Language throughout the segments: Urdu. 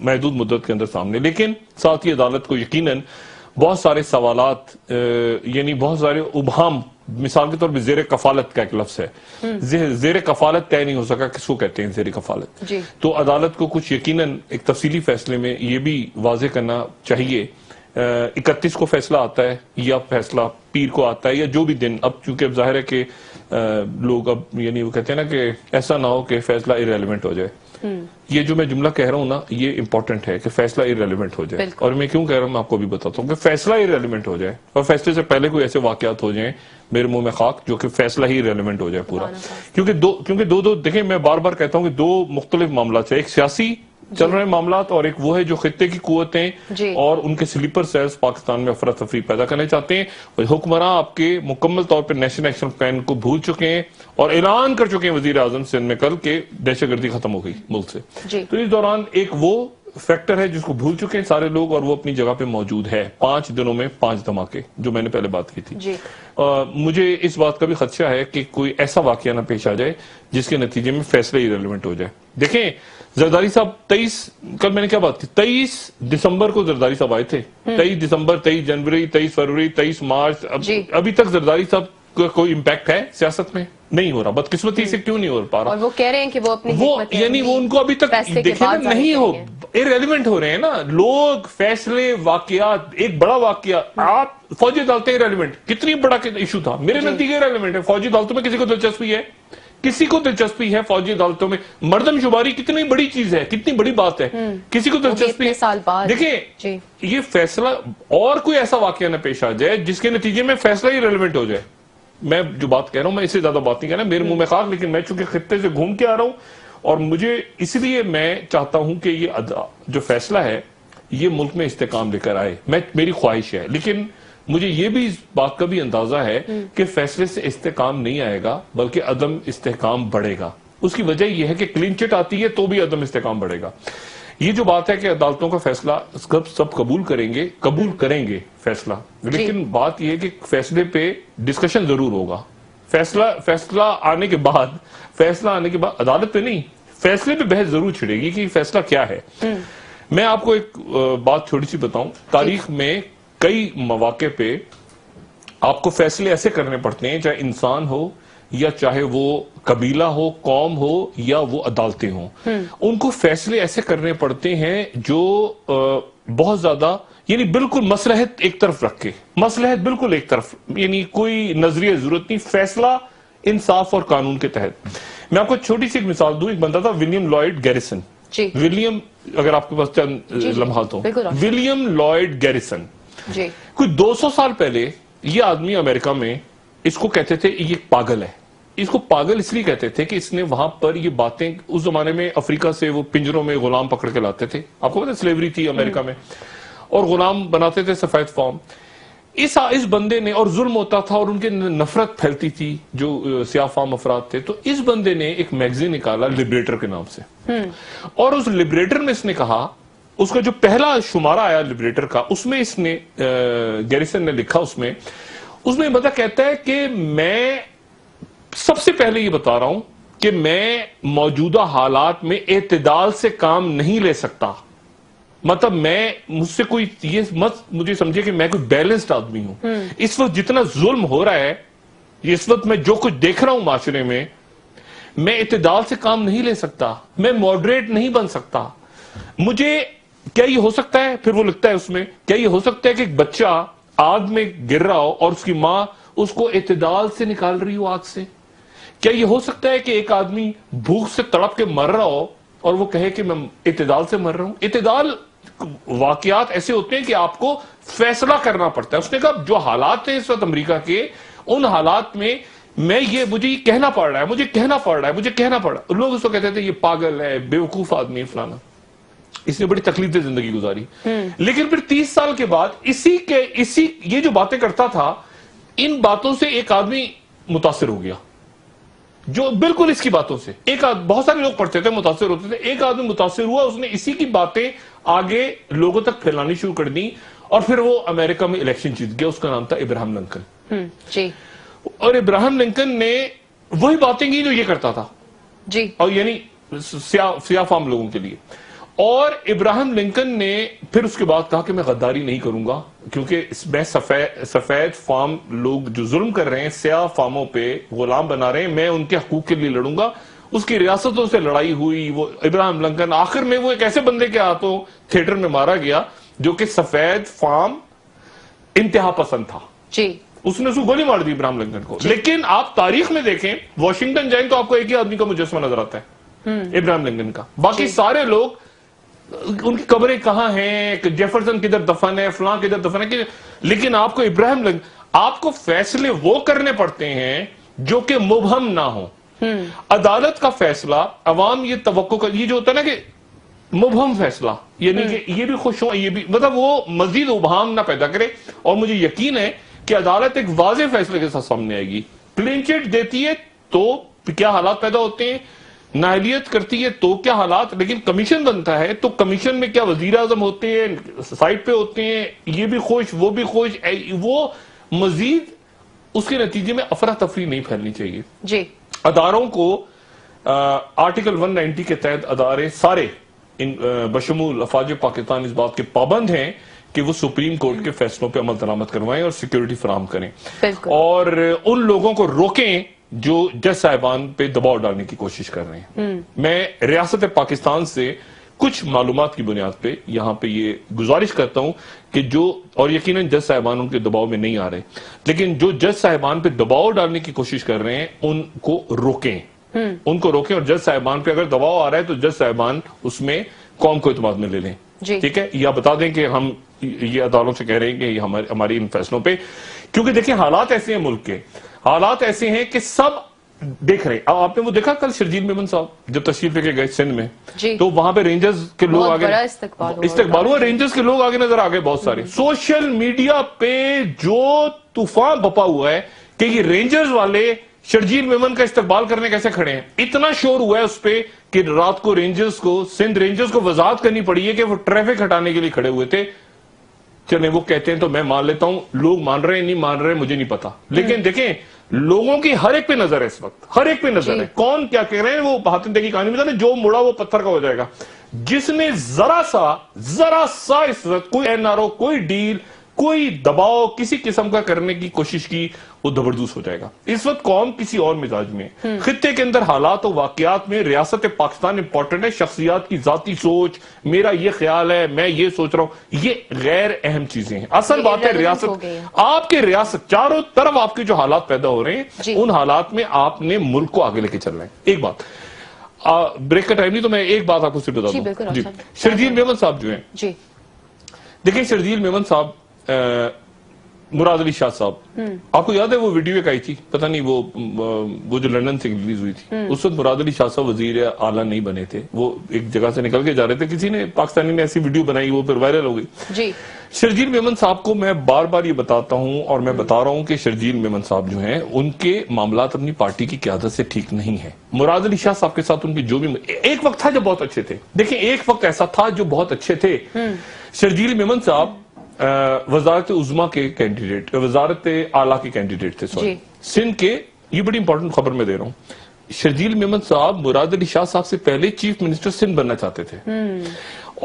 محدود مدت کے اندر سامنے. لیکن ساتھ ہی عدالت کو یقیناً بہت سارے سوالات یعنی بہت سارے ابہام، مثال کے طور پہ زیر کفالت کا ایک لفظ ہے، زیر کفالت طے نہیں ہو سکا کس کو کہتے ہیں زیر کفالت. تو عدالت کو کچھ یقیناً ایک تفصیلی فیصلے میں یہ بھی واضح کرنا چاہیے. 31 کو فیصلہ آتا ہے یا فیصلہ پیر کو آتا ہے یا جو بھی دن، اب چونکہ اب ظاہر ہے کہ لوگ اب یعنی وہ کہتے ہیں نا کہ ایسا نہ ہو کہ فیصلہ irrelevant ہو جائے. یہ جو میں جملہ کہہ رہا ہوں نا، یہ امپورٹنٹ ہے کہ فیصلہ irrelevant ہو جائے. اور میں کیوں کہہ رہا ہوں میں آپ کو بھی بتاتا ہوں کہ فیصلہ irrelevant ہو جائے اور فیصلے سے پہلے کوئی ایسے واقعات ہو جائیں میرے منہ میں خاک جو کہ فیصلہ ہی irrelevant ہو جائے پورا. کیونکہ دو دیکھیں میں بار بار کہتا ہوں کہ دو مختلف معاملات ہیں، ایک سیاسی چل رہے معاملات اور ایک وہ ہے جو خطے کی قوتیں اور ان کے سلیپر سیلز پاکستان میں افراتفری پیدا کرنے چاہتے ہیں. حکمراں آپ کے مکمل طور پر نیشنل ایکشن پلان کو بھول چکے ہیں اور اعلان کر چکے ہیں وزیر اعظم سندھ میں کل کہ دہشت گردی ختم ہو گئی ملک سے. تو اس دوران ایک وہ فیکٹر ہے جس کو بھول چکے ہیں سارے لوگ اور وہ اپنی جگہ پہ موجود ہے. 5 دنوں میں 5 دھماکے، جو میں نے پہلے بات کی تھی. مجھے اس بات کا بھی خدشہ ہے کہ کوئی ایسا واقعہ نہ پیش آ جائے جس کے نتیجے میں فیصلہ irrelevant ہو جائے. دیکھیں زرداری صاحب 23 کل میں نے کیا بات کی، 23 دسمبر کو زرداری صاحب آئے تھے. 23 دسمبر، 23 جنوری، 23 فروری، 23 مارچ. ابھی تک زرداری صاحب کا کوئی امپیکٹ ہے سیاست میں؟ نہیں ہو رہا. بدقسمتی سے کیوں نہیں ہو پا رہا؟ اور وہ کہہ رہے ہیں کہ وہ اپنی یعنی وہ ان کو ابھی تک دیکھیں نا نہیں ہو irrelevant ہو رہے ہیں نا لوگ. فیصلے، واقعات، ایک بڑا واقعہ آپ فوجی عدالتیں irrelevant، کتنی بڑا ایشو تھا میرے نزدیک irrelevant ہے. فوجی عدالتوں میں کسی کو دلچسپی ہے؟ کسی کو دلچسپی ہے فوجی عدالتوں میں؟ مردم شماری کتنی بڑی چیز ہے، کتنی بڑی بات ہے، کسی کو دلچسپی ہے؟ دیکھیں یہ فیصلہ اور کوئی ایسا واقعہ نہ پیش آ جائے جس کے نتیجے میں فیصلہ ہی irrelevant ہو جائے. میں جو بات کہہ رہا ہوں میں اس سے زیادہ بات نہیں کہہ رہا، میرے منہ میں خاک. لیکن میں چونکہ خطے سے گھوم کے آ رہا ہوں اور مجھے اس لیے میں چاہتا ہوں کہ یہ جو فیصلہ ہے یہ ملک میں استحکام لے کر آئے. میری خواہش ہے. لیکن مجھے یہ بھی اس بات کا بھی اندازہ ہے کہ فیصلے سے استحکام نہیں آئے گا بلکہ عدم استحکام بڑھے گا. اس کی وجہ یہ ہے کہ کلین چٹ آتی ہے تو بھی عدم استحکام بڑھے گا. یہ جو بات ہے کہ عدالتوں کا فیصلہ سب قبول کریں گے فیصلہ، لیکن بات یہ ہے کہ فیصلے پہ ڈسکشن ضرور ہوگا. فیصلہ آنے کے بعد عدالت پہ نہیں، فیصلے پہ بحث ضرور چھڑے گی کہ فیصلہ کیا ہے. میں آپ کو ایک بات چھوٹی سی بتاؤں. تاریخ میں کئی مواقع پہ آپ کو فیصلے ایسے کرنے پڑتے ہیں، چاہے انسان ہو یا چاہے وہ قبیلہ ہو، قوم ہو یا وہ عدالتیں ہوں، ان کو فیصلے ایسے کرنے پڑتے ہیں جو بہت زیادہ یعنی بالکل مصلحت ایک طرف رکھ کے، مصلحت بالکل ایک طرف، یعنی کوئی نظریہ ضرورت نہیں، فیصلہ انصاف اور قانون کے تحت. میں آپ کو چھوٹی سی ایک مثال دوں. ایک بندہ تھا ولیم لائڈ گیریسن. ولیم، اگر آپ کے پاس چند لمحات ہوں، ولیم لائڈ گیریسن. کوئی 200 سال پہلے یہ آدمی امریکہ میں اس کو کہتے تھے یہ پاگل ہے. اس کو پاگل اس لیے کہتے تھے کہ اس نے وہاں پر یہ باتیں، اس زمانے میں افریقہ سے وہ پنجروں میں غلام پکڑ کے لاتے تھے، آپ کو پتہ ہے سلیوری تھی امریکہ میں، اور غلام بناتے تھے سفید فارم. اس بندے نے، اور ظلم ہوتا تھا اور ان کے نفرت پھیلتی تھی جو سیاہ فام افراد تھے. تو اس بندے نے ایک میگزین نکالا لبریٹر کے نام سے، اور اس لبریٹر میں اس نے کہا، اس کا جو پہلا شمارہ آیا لبریٹر کا، اس میں اس نے گیریسن نے لکھا، اس میں بتا کہتا ہے کہ میں سب سے پہلے یہ بتا رہا ہوں کہ میں موجودہ حالات میں اعتدال سے کام نہیں لے سکتا. مطلب مجھ سے کوئی یہ مت مجھے سمجھے کہ میں کوئی بیلنسڈ آدمی ہوں. اس وقت جتنا ظلم ہو رہا ہے، اس وقت میں جو کچھ دیکھ رہا ہوں معاشرے میں اعتدال سے کام نہیں لے سکتا، میں ماڈریٹ نہیں بن سکتا. مجھے کیا یہ ہو سکتا ہے، پھر وہ لکھتا ہے اس میں، کیا یہ ہو سکتا ہے کہ ایک بچہ آگ میں گر رہا ہو اور اس کی ماں اس کو اعتدال سے نکال رہی ہو آگ سے؟ کیا یہ ہو سکتا ہے کہ ایک آدمی بھوک سے تڑپ کے مر رہا ہو اور وہ کہے کہ میں اعتدال سے مر رہا ہوں؟ اعتدال واقعات ایسے ہوتے ہیں کہ آپ کو فیصلہ کرنا پڑتا ہے. اس نے کہا جو حالات ہیں اس وقت امریکہ کے، ان حالات میں مجھے یہ کہنا پڑ رہا ہے. لوگ اس کو کہتے تھے یہ پاگل ہے، بیوقوف آدمی فلانا. اس نے بڑی تکلیف سے زندگی گزاری. لیکن پھر 30 سال کے بعد یہ جو باتیں کرتا تھا، ان باتوں سے ایک آدمی متاثر ہو گیا، جو بالکل اس کی باتوں سے بہت سارے لوگ پڑھتے تھے، متاثر ہوتے تھے. ایک آدمی متاثر ہوا، اس نے اسی کی باتیں آگے لوگوں تک پھیلانی شروع کر دی، اور پھر وہ امریکہ میں الیکشن جیت گیا. اس کا نام تھا ابراہم لنکن. اور ابراہم لنکن نے وہی باتیں کی جو یہ کرتا تھا، اور یعنی سیاہ فام لوگوں کے لیے. اور ابراہیم لنکن نے پھر اس کے بعد کہا کہ میں غداری نہیں کروں گا، کیونکہ میں سفید فارم لوگ جو ظلم کر رہے ہیں، سیاہ فارموں پہ غلام بنا رہے ہیں، میں ان کے حقوق کے لیے لڑوں گا۔ اس کی ریاستوں سے لڑائی ہوئی، وہ ابراہیم لنکن آخر میں وہ ایک ایسے بندے کے ہاتھوں تھیٹر میں مارا گیا جو کہ سفید فارم انتہا پسند تھا، اس نے گولی مار دی ابراہیم لنکن کو۔ لیکن آپ تاریخ میں دیکھیں، واشنگٹن جائیں تو آپ کو ایک ہی آدمی کا مجسمہ نظر آتا ہے، ابراہیم لنکن کا۔ باقی سارے لوگ، ان کی قبریں کہاں ہیں، جیفرسن کدھر دفن ہے، فلاں کدھر دفن ہے، لیکن آپ کو ابراہیم لنکن، آپ کو فیصلے وہ کرنے پڑتے ہیں جو کہ مبہم نہ ہوں۔ عدالت کا فیصلہ عوام یہ توقع کر، یہ جو ہوتا ہے نا کہ مبہم فیصلہ، یعنی کہ یہ بھی خوش ہوں، یہ بھی، مطلب وہ مزید ابہام نہ پیدا کرے۔ اور مجھے یقین ہے کہ عدالت ایک واضح فیصلے کے ساتھ سامنے آئے گی۔ کلین چٹ دیتی ہے تو کیا حالات پیدا ہوتے ہیں، نااہلیت کرتی ہے تو کیا حالات، لیکن کمیشن بنتا ہے تو کمیشن میں کیا وزیر اعظم ہوتے ہیں، سائٹ پہ ہوتے ہیں، یہ بھی خوش وہ بھی خوش، وہ مزید اس کے نتیجے میں افراتفری نہیں پھیلنی چاہیے۔ جی، اداروں کو آرٹیکل 190 کے تحت ادارے سارے بشمول افواج پاکستان اس بات کے پابند ہیں کہ وہ سپریم کورٹ کے فیصلوں پہ عمل درآمد کروائیں اور سیکیورٹی فراہم کریں، اور ان لوگوں کو روکیں جو جج صاحبان پہ دباؤ ڈالنے کی کوشش کر رہے ہیں۔ میں ریاست پاکستان سے کچھ معلومات کی بنیاد پہ یہاں پہ یہ گزارش کرتا ہوں کہ جو، اور یقیناً جج صاحبان ان کے دباؤ میں نہیں آ رہے، لیکن جو جج صاحبان پہ دباؤ ڈالنے کی کوشش کر رہے ہیں ان کو روکیں، اور جج صاحبان پہ اگر دباؤ آ رہا ہے تو جج صاحبان اس میں قوم کو اعتماد میں لے لیں، ٹھیک ہے، یا بتا دیں کہ ہم یہ عدالتوں سے کہہ رہے ہیں کہ یہ ہماری ان فیصلوں پہ، کیونکہ دیکھیں حالات ایسے ہیں، ملک کے حالات ایسے ہیں کہ سب دیکھ رہے ہیں۔ اب آپ نے وہ دیکھا کل شرجیل میمن صاحب جب تشریف لے کے گئے سندھ میں، تو وہاں پہ رینجرز کے لوگ آگے استقبال ہوا، رینجرز کے لوگ آگے نظر آگئے بہت سارے۔ سوشل میڈیا پہ جو طوفان بپا ہوا ہے کہ یہ رینجرز والے شرجیل میمن کا استقبال کرنے کیسے کھڑے ہیں، اتنا شور ہوا ہے اس پہ کہ رات کو سندھ رینجرز کو وضاحت کرنی پڑی ہے کہ وہ ٹریفک ہٹانے کے لیے کھڑے ہوئے تھے۔ چلیں وہ کہتے ہیں تو میں مان لیتا ہوں، لوگ مان رہے ہیں نہیں مان رہے مجھے نہیں پتا، لیکن دیکھیں لوگوں کی ہر ایک پہ نظر ہے اس وقت، ہر ایک پہ نظر ہے، کون کیا کہہ رہے ہیں۔ وہ بہاتن کی کہانی میں تھا نا، جو مڑا وہ پتھر کا ہو جائے گا۔ جس نے ذرا سا اس وقت کوئی این آر او، کوئی ڈیل، کوئی دباؤ کسی قسم کا کرنے کی کوشش کی، وہ زبردست ہو جائے گا۔ اس وقت قوم کسی اور مزاج میں، خطے کے اندر حالات و واقعات میں ریاست پاکستان امپورٹنٹ ہے، شخصیات کی ذاتی سوچ، میرا یہ خیال ہے، میں یہ سوچ رہا ہوں، یہ غیر اہم چیزیں ہیں۔ اصل بات ہے ریاست، آپ کے ریاست چاروں طرف آپ کے جو حالات پیدا ہو رہے ہیں، ان حالات میں آپ نے ملک کو آگے لے کے چلنا ہے۔ ایک بات، بریک کا ٹائم نہیں تو میں ایک بات آپ کو صرف بتا دوں، شرجیل میمن صاحب جو ہیں، دیکھیں شرجیل میمن صاحب، مراد علی شاہ صاحب، آپ کو یاد ہے وہ ویڈیو ایک آئی تھی، پتہ نہیں وہ جو لندن سے ریلیز ہوئی تھی، اس وقت مراد علی شاہ صاحب وزیر اعلیٰ نہیں بنے تھے، وہ ایک جگہ سے نکل کے جا رہے تھے، کسی نے پاکستانی نے ایسی ویڈیو بنائی، وہ پھر وائرل ہو گئی۔ شرجیل میمن صاحب کو میں بار بار یہ بتاتا ہوں، اور میں بتا رہا ہوں کہ شرجیل میمن صاحب جو ہیں ان کے معاملات اپنی پارٹی کی قیادت سے ٹھیک نہیں ہے۔ مراد علی شاہ صاحب کے ساتھ ان کی جو بھی، ایک وقت تھا جو بہت اچھے تھے، دیکھیں ایک وقت ایسا تھا جو بہت اچھے تھے۔ شرجیل میمن صاحب وزارت عظمیٰ کے کینڈیڈیٹ، وزارت اعلیٰ کے کینڈیڈیٹ تھے، سوری سندھ کے، یہ بڑی امپورٹنٹ خبر میں دے رہا ہوں۔ شرجیل میمن صاحب مراد علی شاہ صاحب سے پہلے چیف منسٹر سندھ بننا چاہتے تھے،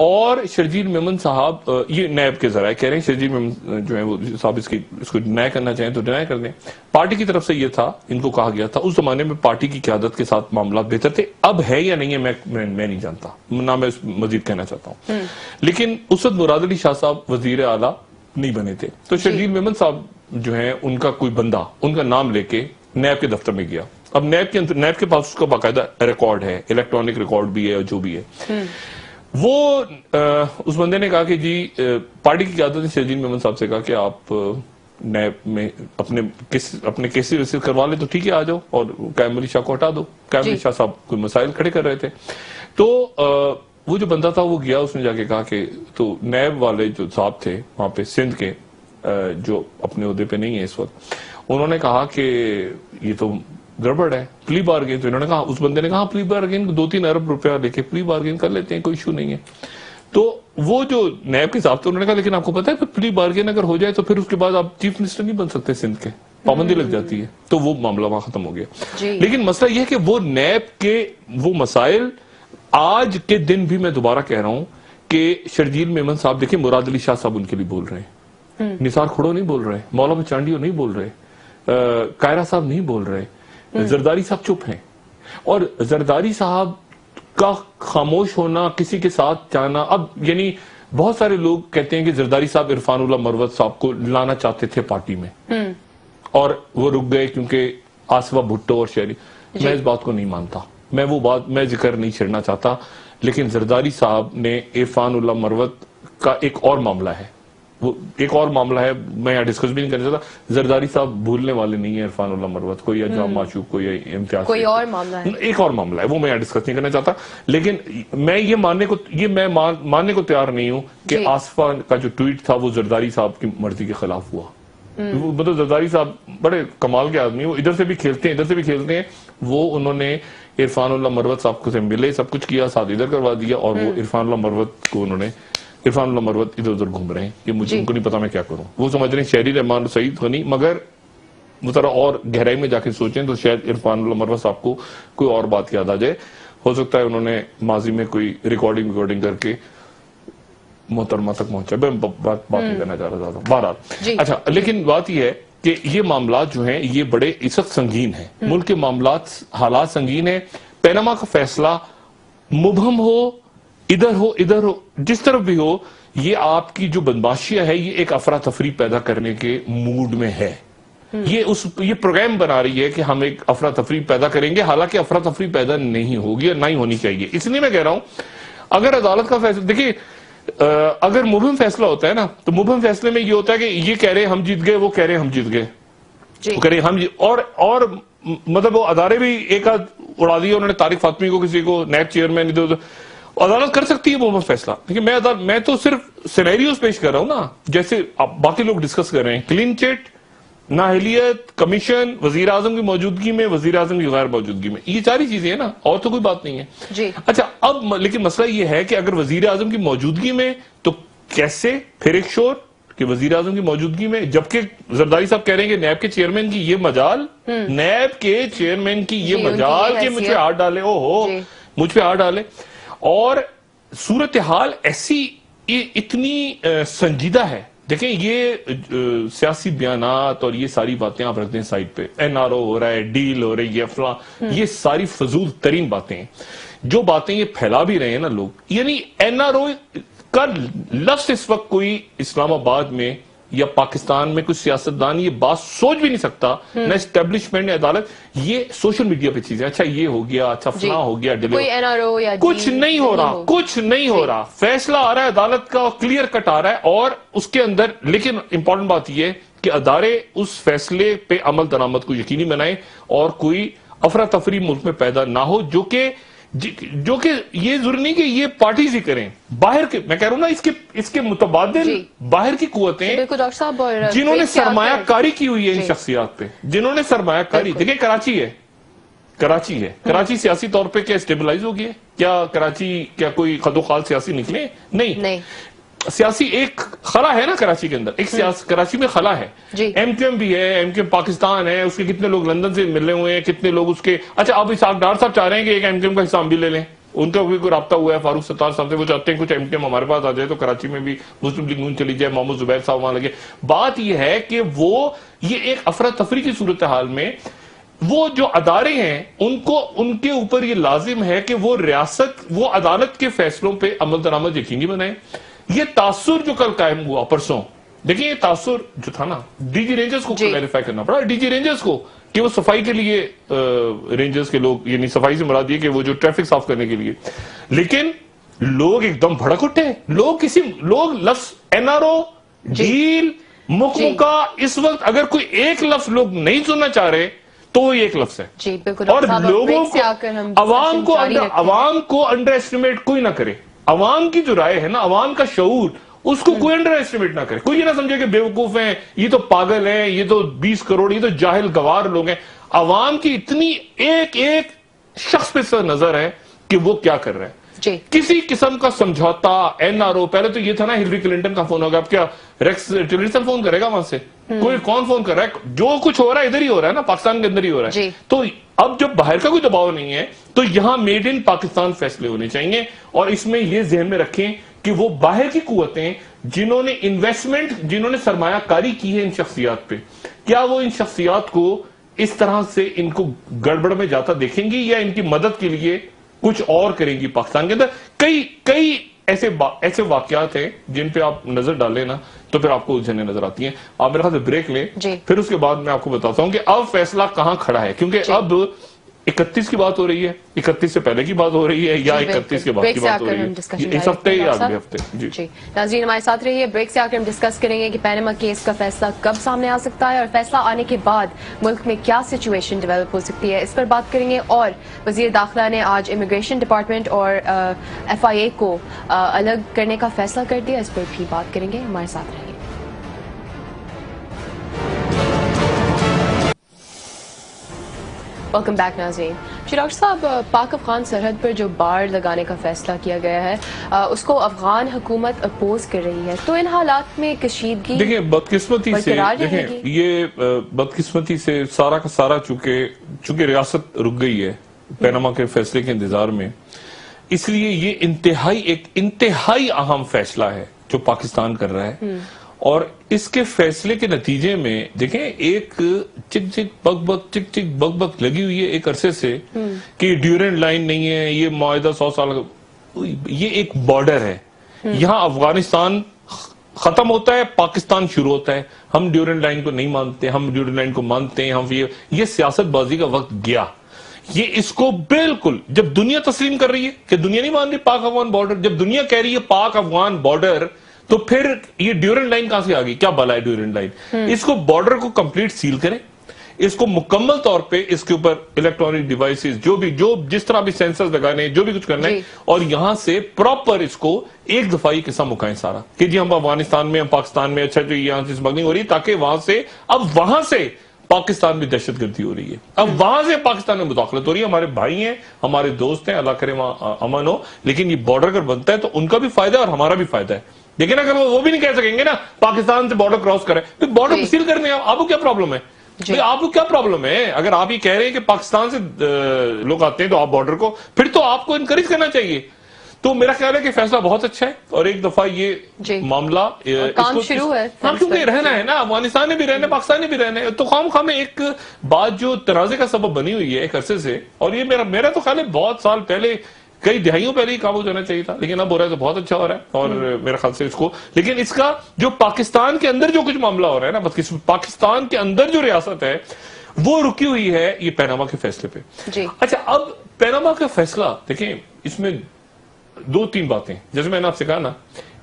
اور شرجیل میمن صاحب یہ نیب کے ذرائع کہہ رہے ہیں، شرجیل میمن جو ہیں وہ صاحب اس کو ڈینائی کرنا چاہیں تو ڈینائی کر دیں۔ پارٹی کی طرف سے یہ تھا، ان کو کہا گیا تھا، اس زمانے میں پارٹی کی قیادت کے ساتھ معاملات بہتر تھے، اب ہے یا نہیں ہے میں نہیں جانتا، نہ میں مزید کہنا چاہتا ہوں، لیکن اس وقت مراد علی شاہ صاحب وزیر اعلیٰ نہیں بنے تھے، تو شرجیل میمن صاحب جو ہیں ان کا کوئی بندہ ان کا نام لے کے نیب کے دفتر میں گیا۔ اب نیب کے پاس اس کا باقاعدہ ریکارڈ ہے، الیکٹرانک ریکارڈ بھی ہے اور جو بھی ہے، وہ اس بندے نے کہا کہ جی پارٹی کی قیادت نے شرجیل میمن صاحب سے کہا کہ آپ نیب میں اپنے کیسز ریسیو کروا لیں تو ٹھیک ہے، آ جاؤ، اور قائم علی شاہ کو ہٹا دو۔ قائم علی شاہ صاحب کوئی مسائل کھڑے کر رہے تھے، تو وہ جو بندہ تھا وہ گیا، اس نے جا کے کہا کہ تو نیب والے جو صاحب تھے وہاں پہ سندھ کے، جو اپنے عہدے پہ نہیں ہے اس وقت، انہوں نے کہا کہ یہ تو گڑبڑ ہے، پلی بارگین، تو انہوں نے کہا، اس بندے نے کہا پلی بارگین 2-3 ارب روپیہ لے کے پلی بارگین کر لیتے ہیں، کوئی ایشو نہیں ہے۔ تو وہ جو نیب کے صاحب تھے انہوں نے کہا لیکن آپ کو پتا ہے کہ پلی بارگین اگر ہو جائے تو پھر اس کے بعد آپ چیف منسٹر نہیں بن سکتے سندھ کے، پابندی لگ جاتی ہے، تو وہ معاملہ وہاں ختم ہو گیا۔ لیکن مسئلہ یہ ہے کہ وہ نیب کے وہ مسائل آج کے دن بھی میں دوبارہ کہہ رہا ہوں کہ شرجیل میمن صاحب دیکھیں، مراد علی شاہ صاحب ان کے لیے بول رہے ہیں، نثار کھڑو نہیں بول رہے، مولانا چانڈیو نہیں بول رہے، کائرہ صاحب نہیں بول رہے، زرداری صاحب چپ ہیں. اور زرداری صاحب کا خاموش ہونا، کسی کے ساتھ جانا، اب یعنی بہت سارے لوگ کہتے ہیں کہ زرداری صاحب عرفان اللہ مروت صاحب کو لانا چاہتے تھے پارٹی میں اور وہ رک گئے کیونکہ آصفہ بھٹو اور شہری. میں اس بات کو نہیں مانتا، میں وہ بات میں ذکر نہیں چھڑنا چاہتا. لیکن زرداری صاحب نے عرفان اللہ مروت کا ایک اور معاملہ ہے، وہ ایک اور معاملہ ہے، میں یہاں ڈسکس بھی نہیں کرنا چاہتا. زرداری صاحب بھولنے والے نہیں ہیں عرفان اللہ مروت کو یا جام معشوق کو یا امتیاز، کوئی اور معاملہ ہے، ایک اور معاملہ ہے، وہ میں یہاں ڈسکس نہیں کرنا چاہتا. لیکن میں یہ ماننے کو تیار نہیں ہوں کہ آصفہ کا جو ٹویٹ تھا وہ زرداری صاحب کی مرضی کے خلاف ہوا. مطلب زرداری صاحب بڑے کمال کے آدمی، وہ ادھر سے بھی کھیلتے ہیں ادھر سے بھی کھیلتے ہیں. وہ انہوں نے عرفان اللہ مروت صاحب کو سے ملے، سب کچھ کیا، ساتھ ادھر کروا دیا، اور وہ عرفان اللہ مروت کو انہوں نے، عرفان اللہ مروت ادھر ادھر گھوم رہے ہیں کہ مجھے ان کو نہیں پتا میں کیا کروں. وہ سمجھ رہے ہیں شہری رحمان سعید غنی، مگر وہ ذرا اور گہرائی میں جا کے سوچیں تو شاید عرفان اللہ مروت صاحب کو کوئی اور بات یاد آ جائے. ہو سکتا ہے انہوں نے ماضی میں کوئی ریکارڈنگ کر کے محترمہ تک پہنچا. میں بات نہیں کرنا چاہ رہا تھا بہرحال. اچھا، لیکن بات یہ ہے کہ یہ معاملات جو ہیں یہ بڑے اس وقت سنگین ہیں، ملک کے معاملات حالات سنگین ہیں. پیناما کا فیصلہ مبہم ہو، ادھر ہو، جس طرف بھی ہو، یہ آپ کی جو بدماشیہ ہے یہ ایک افراتفری پیدا کرنے کے موڈ میں ہے. یہ پروگرام بنا رہی ہے کہ ہم ایک افراتفری پیدا کریں گے، حالانکہ افراتفری پیدا نہیں ہوگی اور نہ ہی ہونی چاہیے. اس لیے میں کہہ رہا ہوں اگر عدالت کا فیصلہ، دیکھیے اگر مبہم فیصلہ ہوتا ہے نا تو مبہم فیصلے میں یہ ہوتا ہے کہ یہ کہہ رہے ہم جیت گئے، وہ کہہ رہے ہم جیت گئے، وہ کہہ رہے ہم اور مطلب وہ ادارے بھی ایک آدھ اڑا دیا انہوں نے، طارق فاطمی کو، کسی کو نیب چیئرمین، عدالت کر سکتی ہے مبہم فیصلہ. لیکن میں تو صرف سینیریوز پیش کر رہا ہوں نا، جیسے باقی لوگ ڈسکس کر رہے ہیں، کلین چٹ، نااہلیت، کمیشن، وزیر اعظم کی موجودگی میں، وزیر اعظم کی غیر موجودگی میں، یہ ساری چیزیں ہیں نا، اور تو کوئی بات نہیں ہے. اچھا، اب لیکن مسئلہ یہ ہے کہ اگر وزیر اعظم کی موجودگی میں تو کیسے پھر ایک شور کہ وزیر اعظم کی موجودگی میں، جبکہ زرداری صاحب کہہ رہے ہیں کہ نیب کے چیئرمین کی یہ مجال، نیب کے چیئرمین کی یہ مجال کہ مجھ پہ ہاتھ ڈالے، مجھ پہ ہاتھ ڈالے. اور صورتحال ایسی اتنی سنجیدہ ہے. دیکھیں یہ سیاسی بیانات اور یہ ساری باتیں آپ رکھتے ہیں سائٹ پہ، این آر او ہو رہا ہے، ڈیل ہو رہی ہے، فلاں، یہ ساری فضول ترین باتیں ہیں. جو باتیں یہ پھیلا بھی رہے ہیں نا لوگ، یعنی این آر او کا لفظ اس وقت کوئی اسلام آباد میں یا پاکستان میں کوئی سیاستدان یہ بات سوچ بھی نہیں سکتا، نہ اسٹیبلشمنٹ نے عدالت، یہ سوشل میڈیا پہ چیزیں، اچھا یہ ہو گیا، اچھا فلاں ہو گیا، کچھ نہیں ہو رہا، کچھ نہیں ہو رہا. فیصلہ آ رہا ہے عدالت کا، کلیئر کٹ آ رہا ہے، اور اس کے اندر لیکن امپورٹنٹ بات یہ ہے کہ ادارے اس فیصلے پہ عمل درآمد کو یقینی بنائیں اور کوئی افراتفری ملک میں پیدا نہ ہو، جو کہ یہ ضروری نہیں کہ یہ پارٹیز ہی کریں. باہر کے، میں کہہ رہا ہوں نا، اس کے متبادل باہر کی قوتیں جنہوں نے سرمایہ کاری کی ہوئی ہے ان شخصیات پہ، جنہوں نے سرمایہ کاری، دیکھیں کراچی ہے، کراچی سیاسی طور پہ کیا اسٹیبلائز ہو گیا؟ کیا کراچی کیا کوئی خد و خال سیاسی نکلے؟ نہیں. سیاسی ایک خلا ہے نا کراچی کے اندر، ایک کراچی میں خلا ہے. ایم کیو ایم بھی ہے، ایم کیو ایم پاکستان ہے، اس کے کتنے لوگ لندن سے ملے ہوئے ہیں، کتنے لوگ اس کے، اچھا اب اسحاق ڈار صاحب چاہ رہے ہیں کہ ایک ایم کیو ایم کا حصہ ہم بھی لے لیں، ان کا بھی کوئی رابطہ ہوا ہے فاروق ستار صاحب سے، وہ چاہتے ہیں کچھ ایم کیو ایم ہمارے پاس آ جائے تو کراچی میں بھی مسلم لیگ نون چلی جائے، محمد زبیر صاحب وہاں لگے. بات یہ ہے کہ وہ یہ ایک افراتفری کی صورتحال میں وہ جو ادارے ہیں ان کے اوپر یہ لازم ہے کہ وہ ریاست، وہ عدالت کے فیصلوں پہ عمل درآمد یقینی بنائیں. یہ تاثر جو کل قائم ہوا پرسوں، دیکھیں یہ تاثر جو تھا نا، ڈی جی رینجرز کو کلیریفائی کرنا پڑا، ڈی جی رینجرز کو، کہ وہ صفائی کے لیے رینجرز کے لوگ، یعنی صفائی سے مراد یہ کہ وہ جو ٹریفک صاف کرنے کے لیے، لیکن لوگ ایک دم بھڑک اٹھے. لوگ لفظ این آر او، ڈیل، مکمکا، اس وقت اگر کوئی ایک لفظ لوگ نہیں سننا چاہ رہے تو وہ ایک لفظ ہے. اور لوگوں کو، عوام کو انڈر ایسٹیمیٹ کوئی نہ کرے. عوام کی جو رائے ہے نا، عوام کا شعور، اس کو کوئی انڈر ایسٹیمیٹ نہ کرے. کوئی یہ نہ سمجھے کہ بیوقوف ہیں، یہ تو پاگل ہیں، یہ تو 20 کروڑ، یہ تو جاہل گوار لوگ ہیں. عوام کی اتنی ایک شخص پہ سے نظر ہے کہ وہ کیا کر رہا ہے. کسی قسم کا سمجھوتا، این آر او، پہلے تو یہ تھا نا ہلری کلنٹن کا فون ہوگا، اب کیا ریکس ٹیلرسن فون کرے گا وہاں سے؟ کون فون کر رہا ہے؟ جو کچھ ہو رہا ہے ادھر ہی ہو رہا ہے نا، پاکستان کے اندر ہی ہو رہا ہے. تو اب جب باہر کا کوئی دباؤ نہیں ہے تو یہاں میڈ ان پاکستان فیصلے ہونے چاہیے، اور اس میں یہ ذہن میں رکھیں کہ وہ باہر کی قوتیں جنہوں نے انویسٹمنٹ، جنہوں نے سرمایہ کاری کی ہے ان شخصیات پہ، کیا وہ ان شخصیات کو اس طرح سے ان کو گڑبڑ میں جاتا دیکھیں گی، یا ان کی مدد کے لیے کچھ اور کریں گی؟ پاکستان کے اندر کئی ایسے واقعات ہیں جن پہ آپ نظر ڈالیں نا تو پھر آپ کو الجھنیں نظر آتی ہیں. آپ میرے خیال سے بریک لیں، پھر اس کے بعد میں آپ کو بتاتا ہوں کہ اب فیصلہ کہاں کھڑا ہے، کیونکہ اب 31 کی بات ہو رہی ہے، 31 سے پہلے کی بات ہو رہی ہے، یا 31 کے بعد کی بات ہو رہی ہے، اس ہفتے یا اگلے ہفتے. جی ناظرین ہمارے ساتھ رہیے. بریک سے آ کر ہم ڈسکس کریں گے کہ پینما کیس کا فیصلہ کب سامنے آ سکتا ہے، اور فیصلہ آنے کے بعد ملک میں کیا سچویشن ڈیولپ ہو سکتی ہے، اس پر بات کریں گے. اور وزیر داخلہ نے آج امیگریشن ڈپارٹمنٹ اور FIA کو الگ کرنے کا فیصلہ کر دیا، اس پر بھی بات کریں گے. ہمارے ساتھ رہیے. ویلکم بیک ناظرین. ڈاکٹر صاحب، پاک افغان سرحد پر جو بار لگانے کا فیصلہ کیا گیا ہے اس کو افغان حکومت اپوز کر رہی ہے، تو ان حالات میں کشیدگی دیکھیں بدقسمتی سے، دیکھیں یہ بدقسمتی سے سارا کا سارا چونکہ ریاست رک گئی ہے پینما کے فیصلے کے انتظار میں، اس لیے یہ ایک انتہائی اہم فیصلہ ہے جو پاکستان کر رہا ہے. اور اس کے فیصلے کے نتیجے میں دیکھیں ایک چک چک بک بک لگی ہوئی ہے ایک عرصے سے کہ یہ ڈیورنٹ لائن نہیں ہے، یہ معاہدہ 100 سال یہ ایک بارڈر ہے. یہاں افغانستان ختم ہوتا ہے، پاکستان شروع ہوتا ہے. ہم ڈیورنٹ لائن کو نہیں مانتے، ہم ڈیورنٹ لائن کو مانتے ہیں. یہ سیاست بازی کا وقت گیا. یہ اس کو بالکل جب دنیا تسلیم کر رہی ہے کہ دنیا نہیں مان رہی پاک افغان بارڈر، جب دنیا کہہ رہی ہے پاک افغان بارڈر، تو پھر یہ ڈیورنٹ لائن کہاں سے آگئی؟ کیا بلا ہے ڈیورنٹ لائن؟ اس کو بارڈر کو کمپلیٹ سیل کریں، اس کو مکمل طور پہ اس کے اوپر الیکٹرانک ڈیوائسز جو جس طرح بھی سینسرز لگانے، جو بھی کچھ کرنا ہے، اور یہاں سے پراپر اس کو ایک دفعہ قصہ مکائیں سارا کہ جی ہم افغانستان میں، ہم پاکستان میں، اچھا جو یہاں سے اسمگلنگ ہو رہی ہے، تاکہ وہاں سے پاکستان میں دہشت گردی ہو رہی ہے، اب وہاں سے پاکستان میں مداخلت ہو رہی ہے. ہمارے بھائی ہیں، ہمارے دوست ہیں، اللہ کرے وہاں امن ہو، لیکن یہ بارڈر اگر بنتا ہے تو ان کا بھی فائدہ ہے اور ہمارا بھی فائدہ ہے. لیکن اگر وہ بھی نہیں کہہ سکیں گے نا پاکستان سے بارڈر کراس کریں، تو بارڈر سیل کرنے آپ کو کیا پرابلم ہے؟ آپ کو کیا پرابلم ہے؟ اگر آپ یہ کہہ رہے ہیں کہ پاکستان سے لوگ آتے ہیں تو آپ بارڈر کو، پھر تو آپ کو انکریج کرنا چاہیے. تو میرا خیال ہے کہ فیصلہ بہت اچھا ہے، اور ایک دفعہ یہ معاملہ کام شروع ہے. ہاں کیونکہ رہنا ہے نا، افغانستان نے بھی رہنا ہے، پاکستان نے بھی رہنا ہے. تو خام میں ایک بات جو تنازع کا سبب بنی ہوئی ہے ایک عرصے سے، اور یہ میرا تو خیال ہے بہت سال پہلے، کئی دہائیوں پہلے ہی قابو جانا چاہیے تھا، لیکن اب ہو رہا ہے تو بہت اچھا ہو رہا ہے. اور میرے خیال سے اس کو، لیکن اس کا جو پاکستان کے اندر جو کچھ معاملہ ہو رہا ہے نا، پاکستان کے اندر جو ریاست ہے وہ رکی ہوئی ہے یہ پینما کے فیصلے پہ. اچھا اب پینما کا فیصلہ دیکھیں، اس میں 2-3 باتیں، جیسے میں نے آپ سے کہا نا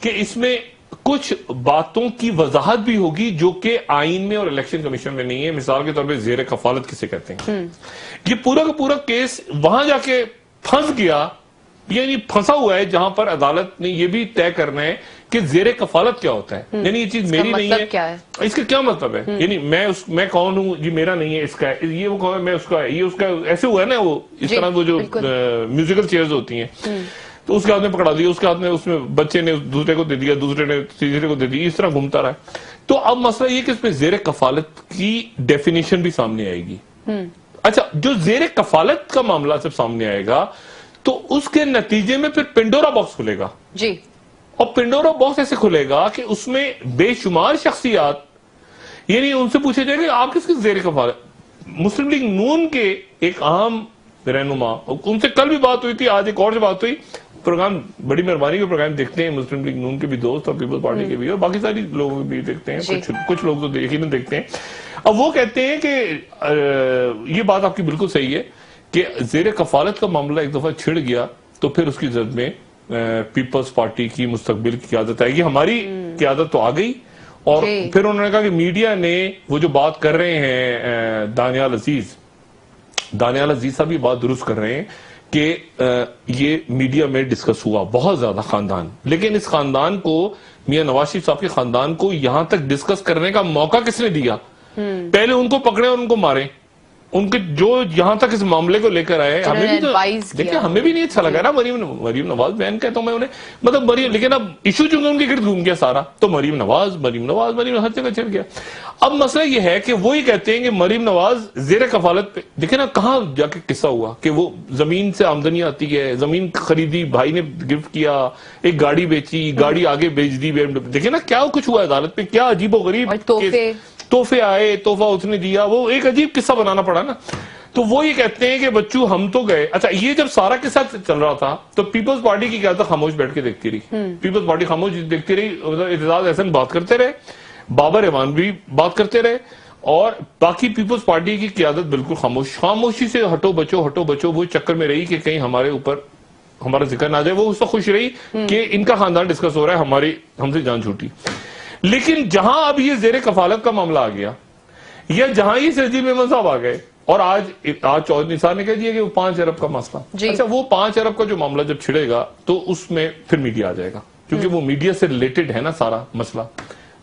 کہ اس میں کچھ باتوں کی وضاحت بھی ہوگی جو کہ آئین میں اور الیکشن کمیشن میں نہیں ہے. مثال کے طور پہ زیر کفالت کسے کہتے ہیں. یہ پورا کا پورا کیس وہاں جا کے پھنس گیا، یعنی پھنسا ہوا ہے جہاں پر عدالت نے یہ بھی طے کرنا ہے کہ زیر کفالت کیا ہوتا ہے. یعنی یہ چیز میری نہیں ہے، اس کا کیا مطلب ہے؟ یعنی میں کون ہوں جی، میرا نہیں ہے، اس کا ہے، یہ وہ کون ہے، میں اس کا ہے، یہ اس کا ایسے ہوا ہے نا. وہ اس طرح وہ جو میوزیکل چیئرز ہوتی ہیں، تو اس کے ہاتھ میں پکڑا دیا، اس کے ہاتھ میں، اس میں بچے نے دوسرے کو دے دیا، دوسرے نے تیسرے کو دے دیا، اس طرح گھومتا رہا. تو اب مسئلہ یہ کہ اس میں زیر کفالت کی ڈیفینیشن بھی سامنے آئے گی. اچھا جو زیر کفالت کا معاملہ جب سامنے آئے گا تو اس کے نتیجے میں پھر پنڈورا باکس کھلے گا. جی، اور پنڈورا باکس ایسے کھلے گا کہ اس میں بے شمار شخصیات، یعنی ان سے پوچھے جائے گا آپ کس زیر کفالت. مسلم لیگ نون کے ایک اہم رہنما، ان سے کل بھی بات ہوئی تھی، آج ایک اور سے بات ہوئی. پروگرام بڑی مہربانی کے پروگرام دیکھتے ہیں مسلم لیگ نون کے بھی دوست اور پیپلز پارٹی کے بھی، اور باقی ساری لوگ بھی دیکھتے ہیں، کچھ لوگ تو یقیناً دیکھتے ہیں. اب وہ کہتے ہیں کہ یہ بات آپ کی بالکل صحیح ہے کہ زیر کفالت کا معاملہ ایک دفعہ چھڑ گیا تو پھر اس کی زد میں پیپلز پارٹی کی مستقبل کی قیادت آئے گی. ہماری قیادت تو آ گئی. اور پھر انہوں نے کہا کہ میڈیا نے وہ جو بات کر رہے ہیں دانیال عزیز صاحب یہ بات درست کر رہے ہیں کہ یہ میڈیا میں ڈسکس ہوا بہت زیادہ خاندان، لیکن اس خاندان کو، میاں نواز شریف صاحب کے خاندان کو یہاں تک ڈسکس کرنے کا موقع کس نے دیا؟ پہلے ان کو پکڑے اور ان کو مارے. ان کے جو یہاں تک اس معاملے کو لے کر آئے, ہمیں بھی تو دیکھیں ہمیں بھی نہیں اچھا لگا نا. مریم نواز بہن کہتا ہوں میں انہیں, مطلب مریم, لیکن اب ایشو چونکہ ان کے گرد گھوم گیا سارا, تو مریم نواز ہر جگہ چل گیا. اب مسئلہ یہ ہے کہ وہی کہتے ہیں کہ مریم نواز زیر کفالت پہ, دیکھیں نا کہاں جا کے قصہ ہوا کہ وہ زمین سے آمدنی آتی ہے, زمین خریدی, بھائی نے گفٹ کیا, ایک گاڑی بیچی, گاڑی آگے بیچ دی, دیکھیں نا کیا کچھ ہوا عدالت پہ, کیا عجیب و غریب تحفے آئے, تحفہ اس نے دیا, وہ ایک عجیب قصہ بنانا پڑا نا. تو وہ یہ کہتے ہیں کہ بچوں ہم تو گئے. اچھا یہ جب سارا قصہ چل رہا تھا تو پیپلز پارٹی کی قیادت خاموش بیٹھ کے دیکھتی رہی, پیپلز پارٹی خاموش دیکھتی رہی, اعتزاز احسن بات کرتے رہے, بابر ایوان بھی بات کرتے رہے, اور باقی پیپلز پارٹی کی قیادت بالکل خاموشی سے ہٹو بچو وہ چکر میں رہی کہ کہیں ہمارے اوپر ہمارا ذکر نہ جائے. وہ اس وقت خوش رہی کہ ان کا خاندان ڈسکس ہو رہا ہے, ہم سے جان چھوٹی. لیکن جہاں اب یہ زیر کفالت کا معاملہ آ گیا, یا جہاں یہ سرجیل میمن صاحب آ گئے, اور آج چودھری نثار نے کہہ دیا کہ وہ 5 ارب کا مسئلہ. اچھا وہ 5 ارب کا جو معاملہ جب چھڑے گا تو اس میں پھر میڈیا آ جائے گا, کیونکہ وہ میڈیا سے ریلیٹڈ ہے نا سارا مسئلہ.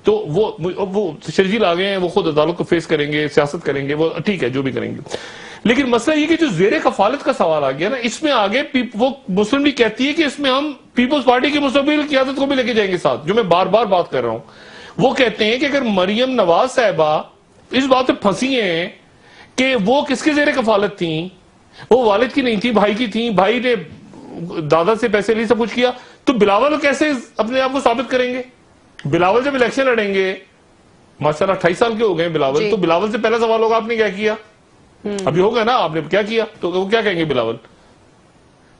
تو وہ شرجیل آ گئے ہیں, وہ خود عدالت کو فیس کریں گے, سیاست کریں گے, وہ ٹھیک ہے جو بھی کریں گے. لیکن مسئلہ یہ کہ جو زیر کفالت کا سوال آ گیا نا, اس میں آگے وہ مسلم لیگ کہتی ہے کہ اس میں ہم پیپلز پارٹی کی مستقبل قیادت کو بھی لے کے جائیں گے ساتھ, جو میں بار بار بات کر رہا ہوں. وہ کہتے ہیں کہ اگر مریم نواز صاحبہ اس بات پہ پھنسی ہیں کہ وہ کس کے زیر کفالت تھیں, وہ والد کی نہیں تھی, بھائی کی تھیں, بھائی نے دادا سے پیسے لی, سب کچھ کیا, تو بلاول کیسے اپنے آپ کو ثابت کریں گے؟ بلاول جب الیکشن لڑیں گے, ماشاءاللہ 28 سال کے ہو گئے بلاول, تو بلاول سے پہلا سوال ہوگا آپ نے کیا کیا, ابھی ہوگا نا آپ نے کیا کیا, تو وہ کیا کہیں گے بلاول.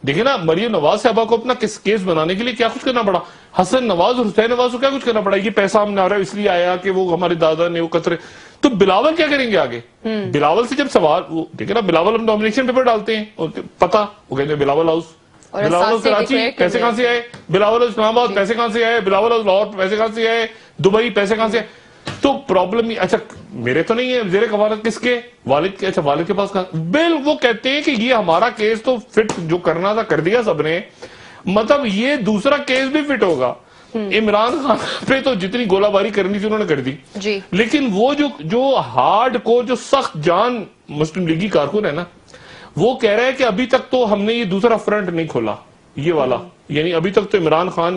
دیکھیں نا مریم نواز صاحبہ کو اپنا کیس بنانے کے لیے کیا کچھ کرنا پڑا, حسن نواز اور حسین نواز کو کیا کچھ کرنا پڑا, یہ پیسہ ہم نے آ رہا ہے اس لیے آیا کہ وہ ہمارے دادا نے وہ قطرے. تو بلاول کیا کریں گے آگے؟ بلاول سے جب سوال, دیکھیں نا بلاول ہم نومینیشن پیپر ڈالتے ہیں, پتا وہ کہتے ہیں بلاول ہاؤس, بلاول ہاؤس کراچی پیسے کہاں سے آئے, بلاول ہاؤس اسلام آباد پیسے کہاں سے آئے, بلاول ہاؤس لاہور پیسے کہاں سے آئے, دبئی پیسے کہاں سے آئے. تو پرابلم یہ, اچھا میرے تو نہیں ہے زیر کفالت کس کے, والد کے. اچھا والد کے پاس کہاں, وہ کہتے ہیں کہ یہ ہمارا کیس تو فٹ جو کرنا تھا کر دیا سب نے, مطلب یہ دوسرا کیس بھی فٹ ہوگا. عمران خان پہ تو جتنی گولہ باری کرنی تھی انہوں نے کر دی, لیکن وہ جو ہارڈ کو جو سخت جان مسلم لیگی کارکن ہے نا, وہ کہہ رہا ہے کہ ابھی تک تو ہم نے یہ دوسرا فرنٹ نہیں کھولا, یہ والا, یعنی ابھی تک تو عمران خان,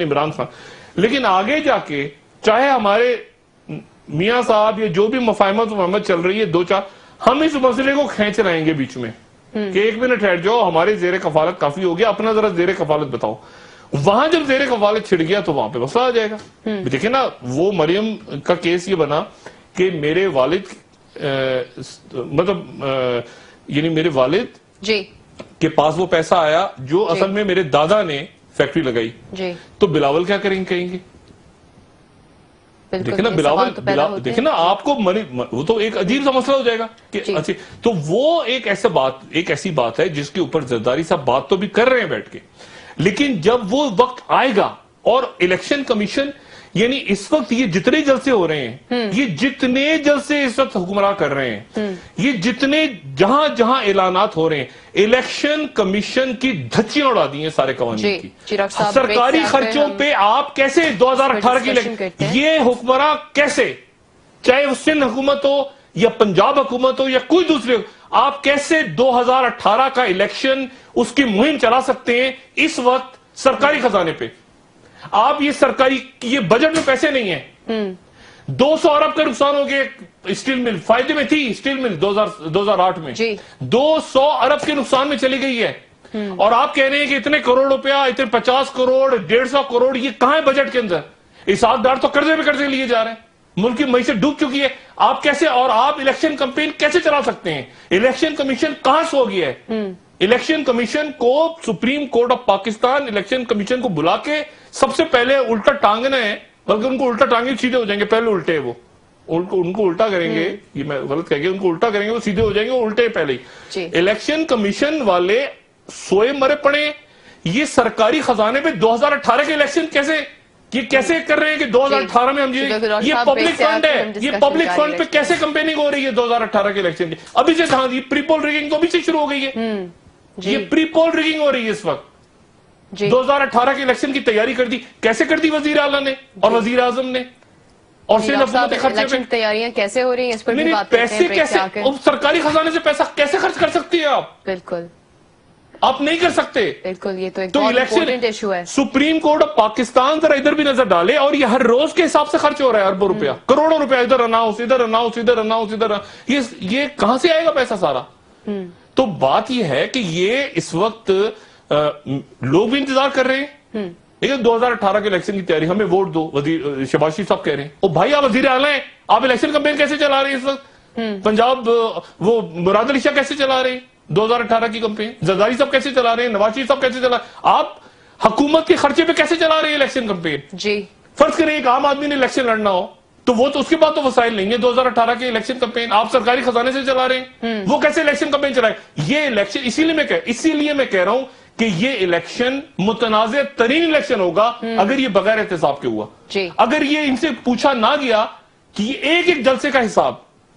لیکن آگے جا کے چاہے ہمارے میاں صاحب یا جو بھی مفاہمت چل رہی ہے 2-4, ہم اس مسئلے کو کھینچ رہیں گے بیچ میں کہ 1 منٹ ٹھہر جاؤ, ہمارے زیر کفالت کافی ہو گیا, اپنا ذرا زیر کفالت بتاؤ. وہاں جب زیر کفالت چھڑ گیا تو وہاں پہ مسئلہ آ جائے گا. دیکھیں نا وہ مریم کا کیس یہ بنا کہ میرے والد مطلب یعنی میرے والد کے پاس وہ پیسہ آیا جو اصل میں میرے دادا نے فیکٹری لگائی, تو بلاول کیا کہیں گے؟ دیکھیں نا بلاول, دیکھیں نا آپ کو وہ تو ایک عجیب سا مسئلہ ہو جائے گا کہ اچھا, تو وہ ایک ایسی بات ہے جس کے اوپر زرداری صاحب بات تو بھی کر رہے ہیں بیٹھ کے, لیکن جب وہ وقت آئے گا اور الیکشن کمیشن, یعنی اس وقت یہ جتنے جلسے ہو رہے ہیں, یہ جتنے جلسے اس وقت حکمراں کر رہے ہیں, یہ جتنے جہاں اعلانات ہو رہے ہیں, الیکشن کمیشن کی دھچیاں اڑا دی ہیں سارے قوانین کی. سرکاری خرچوں پہ آپ کیسے 2018 کی الیکشن, یہ حکمراں کیسے, چاہے وہ سندھ حکومت ہو یا پنجاب حکومت ہو یا کوئی دوسرے, آپ کیسے 2018 کا الیکشن اس کی مہم چلا سکتے ہیں اس وقت سرکاری خزانے پہ؟ آپ یہ بجٹ میں پیسے نہیں ہیں. 200 ارب کا نقصان ہو گیا اسٹیل مل, فائدے میں تھی اسٹیل مل 2008 میں, 200 ارب کے نقصان میں چلی گئی ہے, اور آپ کہہ رہے ہیں کہ اتنے کروڑ روپیہ, اتنے 50 کروڑ 150 کروڑ, یہ کہاں ہے بجٹ کے اندر؟ اسحاق ڈار تو قرضے پہ قرضے لیے جا رہے ہیں, ملک کی معیشت ڈوب چکی ہے. آپ کیسے, اور آپ الیکشن کمپین کیسے چلا سکتے ہیں؟ الیکشن کمیشن کہاں سو گیا ہے؟ الیکشن کمیشن کو supreme court of Pakistan election commission کو بلا کے سب سے پہلے الٹا ٹانگنا ہے, بلکہ ان کو الٹا ٹانگے سیدھے ہو جائیں گے, پہلے الٹے وہ ان کو الٹا کریں گے, یہ میں غلط کہہ گیا, ان کو الٹا کریں گے, وہ سیدھے ہو جائیں گے, وہ الٹے پہلے ہی. الیکشن کمیشن والے سوئے مرے پڑے, یہ سرکاری خزانے پہ 2018 کے الیکشن کیسے کر رہے ہیں کہ 2018 میں ہم یہ پبلک فنڈ ہے, یہ پبلک فنڈ پہ کیسے کمپیننگ ہو رہی ہے 2018 کے الیکشن کی؟ ابھی سے کہاں, یہ پری پول ریگنگ تو ابھی سے شروع ہو گئی ہے, یہ پری پول ریگنگ ہو رہی ہے اس وقت. 2018 کے الیکشن کی تیاری کر دی, کیسے کر دی وزیر اعلیٰ نے اور وزیر اعظم نے, اور صرف حکومت خرچے الیکشن تیاریاں کیسے ہو رہی ہیں اس پر بھی بات کرتے ہیں پیسے کیسے سرکاری خزانے سے پیسہ کیسے خرچ کر سکتی ہیں آپ؟ بالکل آپ نہیں کر سکتے. بالکل یہ تو ایک بہت امپورٹنٹ ایشو ہے. سپریم کورٹ آف پاکستان ذرا ادھر بھی نظر ڈالے اور یہ ہر روز کے حساب سے خرچ ہو رہا ہے اربوں روپیہ کروڑوں روپیہ ادھر اناؤنس ادھر اناؤنس ادھر اناؤنس ادھر یہ کہاں سے آئے گا پیسہ سارا؟ تو بات یہ ہے کہ یہ اس وقت لوگ بھی انتظار کر رہے ہیں. لیکن 2018 کے الیکشن کی تیاری ہمیں ووٹ دو وزیر شہباز شریف صاحب کہہ رہے ہیں او بھائی آپ وزیر اعلیٰ ہیں آپ الیکشن کمپین کیسے چلا رہے ہیں اس وقت؟ پنجاب وہ مراد علی شاہ کیسے چلا رہے ہیں 2018 کی کمپین؟ زرداری صاحب کیسے چلا رہے ہیں؟ نواز شریف صاحب کیسے چلا رہے ہیں؟ آپ حکومت کے خرچے پہ کیسے چلا رہے ہیں الیکشن کمپین؟ جی فرض کریں ایک عام آدمی نے الیکشن لڑنا ہو تو وہ تو اس کے بعد تو وسائل نہیں ہے. 2018 کے الیکشن کمپین آپ سرکاری خزانے سے چلا رہے ہیں وہ کیسے الیکشن کمپین چلائے؟ یہ الیکشن اسی لیے میں کہہ رہا ہوں کہ یہ الیکشن متنازع ترین الیکشن ہوگا اگر یہ بغیر احتساب کے ہوا. اگر یہ ان سے پوچھا نہ گیا کہ یہ ایک ایک جلسے کا حساب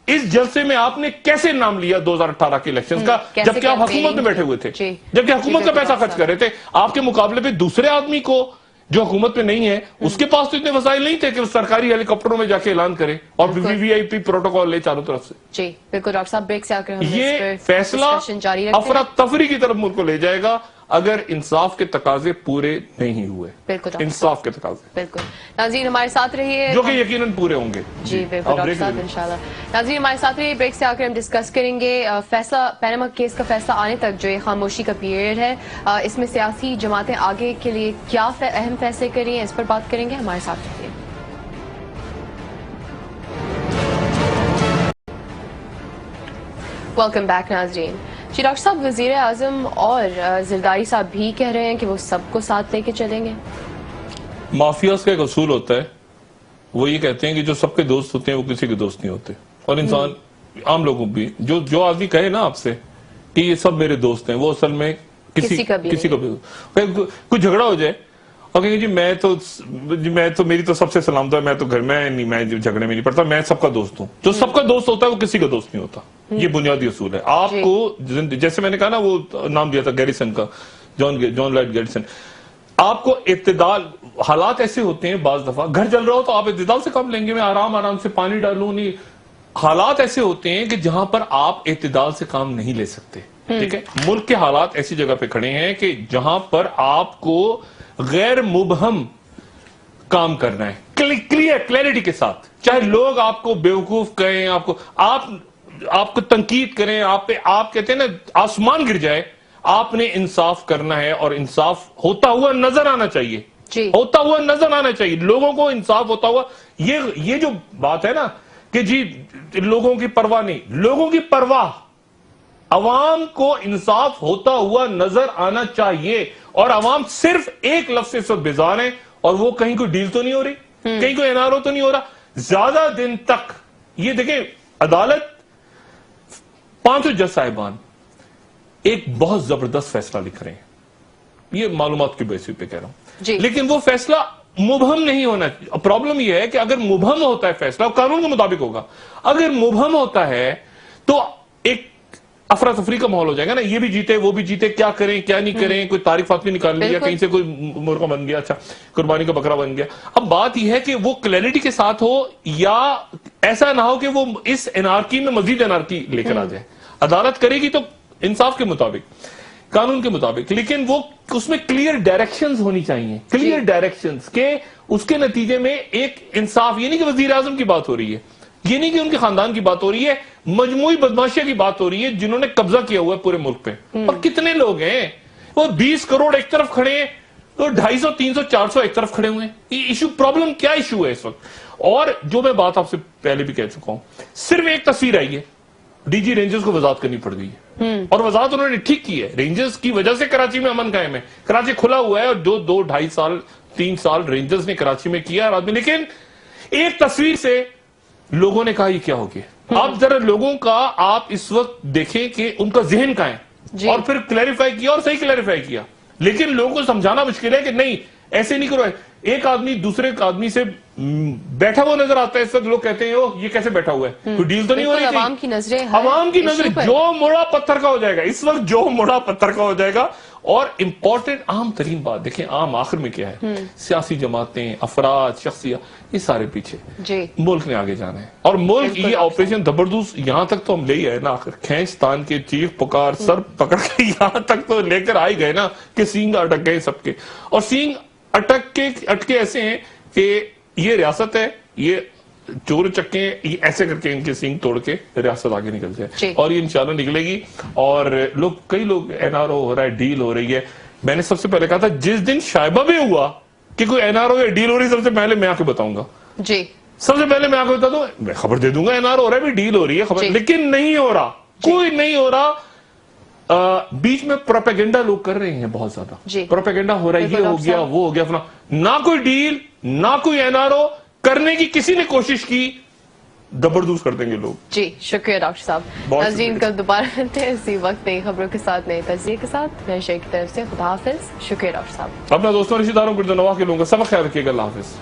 اس جلسے میں آپ نے کیسے نام لیا 2018 کے الیکشن کا جبکہ آپ حکومت میں بیٹھے ہوئے تھے جبکہ حکومت کا پیسہ خرچ کر رہے تھے آپ کے مقابلے پہ دوسرے آدمی کو جو حکومت میں نہیں ہے اس کے پاس تو اتنے وسائل نہیں تھے کہ وہ سرکاری ہیلی کاپٹروں میں جا کے اعلان کرے اور وی آئی پی پروٹوکول لے چاروں طرف سے. جی بالکل ڈاکٹر صاحب بریک سے آ کر یہ فیصلہ افراتفری کی طرف ملک کو لے جائے گا اگر انصاف کے تقاضے پورے نہیں ہوئے. بالکل انصاف کے تقاضے بالکل. ناظرین ہمارے ساتھ رہیے جو کہ یقیناً پورے ہوں گے. جی بالکل ڈاکٹر صاحب انشاءاللہ. ناظرین ہمارے ساتھ رہیے بریک سے آ کر ہم ڈسکس کریں گے فیصلہ پیناما کیس کا فیصلہ آنے تک جو یہ خاموشی کا پیریڈ ہے اس میں سیاسی جماعتیں آگے کے لیے کیا اہم فیصلے کر رہی ہیں اس پر بات کریں گے. ہمارے ساتھ رہیے. ویلکم بیک ناظرین. جی ڈاکٹر صاحب وزیر اعظم اور زرداری صاحب بھی کہہ رہے ہیں کہ وہ سب کو ساتھ لے کے چلیں گے. مافیاز کا ایک اصول ہوتا ہے وہ یہ کہتے ہیں کہ جو سب کے دوست ہوتے ہیں وہ کسی کے دوست نہیں ہوتے. اور انسان عام لوگوں بھی جو آدمی کہے نا آپ سے کہ یہ سب میرے دوست ہیں وہ اصل میں کسی کا بھی کوئی جھگڑا ہو جائے اور کہیں جی میں تو میری تو سب سے سلامت ہے میں تو گھر میں جھگڑے میں نہیں پڑتا میں سب کا دوست ہوں. جو سب کا دوست ہوتا ہے وہ کسی کا دوست نہیں ہوتا. یہ بنیادی اصول ہے. آپ کو جیسے میں نے کہا نا وہ نام دیا تھا گیریسن کا جان لائٹ گیریسن آپ کو اعتدال حالات ایسے ہوتے ہیں بعض دفعہ گھر جل رہا ہو تو آپ اعتدال سے کام لیں گے میں آرام سے پانی ڈالوں نہیں. حالات ایسے ہوتے ہیں کہ جہاں پر آپ اعتدال سے کام نہیں لے سکتے. ٹھیک ہے ملک کے حالات ایسی جگہ پہ کھڑے ہیں کہ جہاں پر آپ کو غیر مبہم کام کرنا ہے کلیئرٹی کے ساتھ چاہے لوگ آپ کو بیوقوف کہیں آپ کو تنقید کریں آپ کہتے ہیں نا آسمان گر جائے آپ نے انصاف کرنا ہے اور انصاف ہوتا ہوا نظر آنا چاہیے. ہوتا ہوا نظر آنا چاہیے لوگوں کو انصاف ہوتا ہوا. یہ جو بات ہے نا کہ جی لوگوں کی پرواہ نہیں لوگوں کی پرواہ عوام کو انصاف ہوتا ہوا نظر آنا چاہیے. اور عوام صرف ایک لفظ سے اس وقت بیزار ہیں اور وہ کہیں کوئی ڈیل تو نہیں ہو رہی کہیں کوئی انارو تو نہیں ہو رہا. زیادہ دن تک یہ دیکھیں عدالت 500 جج صاحبان ایک بہت زبردست فیصلہ لکھ رہے ہیں یہ معلومات کی بیسس پہ کہہ رہا ہوں لیکن وہ فیصلہ مبہم نہیں ہونا. پرابلم یہ ہے کہ اگر مبہم ہوتا ہے فیصلہ قانون کے مطابق ہوگا اگر مبہم ہوتا ہے تو ایک افراتفری کا ماحول ہو جائے گا نا یہ بھی جیتے وہ بھی جیتے کیا کریں کیا نہیں کریں کوئی تاریخ فاتمی نکال لیا کہیں سے کوئی مرغہ بن گیا اچھا قربانی کا بکرا بن گیا. اب بات یہ ہے کہ وہ کلیئرٹی کے ساتھ ہو یا ایسا نہ ہو کہ وہ اس انارکی میں مزید انارکی لے کر آ جائے. عدالت کرے گی تو انصاف کے مطابق قانون کے مطابق لیکن وہ اس میں کلیئر ڈائریکشنز ہونی چاہیے کلیئر ڈائریکشنز کہ اس کے نتیجے میں ایک انصاف یہ نہیں کہ وزیر اعظم کی بات ہو رہی ہے یہ نہیں کہ ان کے خاندان کی بات ہو رہی ہے مجموعی بدماشیہ کی بات ہو رہی ہے جنہوں نے قبضہ کیا ہوا ہے پورے ملک پہ. اور کتنے لوگ ہیں وہ 20 کروڑ ایک طرف کھڑے ہیں تو 250 300 400 ایک طرف کھڑے ہوئے ہیں. یہ ایشو پرابلم کیا ایشو ہے اس وقت. اور جو میں بات آپ سے پہلے بھی کہہ چکا ہوں صرف ایک تصویر آئی ہے ڈی جی رینجرز کو وضاحت کرنی پڑ گئی ہے اور وضاحت انہوں نے ٹھیک کی ہے. رینجرز کی وجہ سے کراچی میں امن قائم ہے. کراچی کھلا ہوا ہے اور 2-2.5 سال 3 سال رینجرز نے کراچی میں کیا آدمی لیکن ایک تصویر سے لوگوں نے کہا یہ کیا ہو گیا. آپ ذرا لوگوں کا آپ اس وقت دیکھیں کہ ان کا ذہن کہاں ہے اور پھر کلیریفائی کیا اور صحیح کلیریفائی کیا لیکن لوگوں کو سمجھانا مشکل ہے کہ نہیں ایسے نہیں کرو. ایک آدمی دوسرے آدمی سے بیٹھا ہوا نظر آتا ہے اس وقت. لوگ کہتے ہیں یہ کیسے بیٹھا ہوا ہے, کوئی ڈیل تو نہیں ہو رہی. عوام کی نظریں, عوام کی نظر جو مڑا پتھر کا ہو جائے گا اس وقت, جو مڑا پتھر کا ہو جائے گا. اور امپورٹنٹ عام ترین بات دیکھیں, عام آخر میں کیا ہے, سیاسی جماعتیں, افراد, شخصیات, یہ سارے پیچھے. ملک نے آگے جانا ہے, اور ملک یہ آپریشن زبردست یہاں تک تو ہم لے ہی آئے نا. آخر کھینچتان کے چیخ پکار سر پکڑ کے یہاں تک تو لے کر آئی گئے نا, کہ سینگ اٹک گئے سب کے. اور سینگ اٹکے ایسے ہیں کہ یہ ریاست ہے, یہ چور چکے یہ ایسے کر کے ان کے سینگ توڑ کے ریاست آگے نکل جائے. اور یہ انشاءاللہ نکلے گی. اور کئی لوگ این آر او ہو رہا ہے, ڈیل ہو رہی ہے. میں نے سب سے پہلے کہا تھا جس دن شائبہ بھی ہوا کہ کوئی این آر او یا ڈیل ہو رہی, سب سے پہلے میں آ کے بتاؤں گا. سب سے پہلے میں آ کے بتا دوں, میں خبر دے دوں گا این آر او ہو رہا ہے بھی, ڈیل ہو رہی ہے خبر. لیکن نہیں ہو رہا, کوئی نہیں ہو رہا. بیچ میں پروپیگنڈا لوگ کر رہے ہیں بہت زیادہ. پروپیگنڈا ہو رہا ہے, یہ ہو گیا وہ ہو گیا, نہ کوئی ڈیل نہ کوئی این آر او کرنے کی کسی نے کوشش کی. زبردست کر دیں گے لوگ. جی شکریہ ڈاکٹر صاحب. ناظرین کل دوبارہ ملتے ہیں اسی وقت نئی خبروں کے ساتھ, نئے تجزیے کے ساتھ. میں شیخ کی طرف سے خدا حافظ. شکریہ ڈاکٹر صاحب. اپنا دوستوں رشتہ داروں کو کے لوگوں کا سبق خیال رکھیے گا. اللہ حافظ.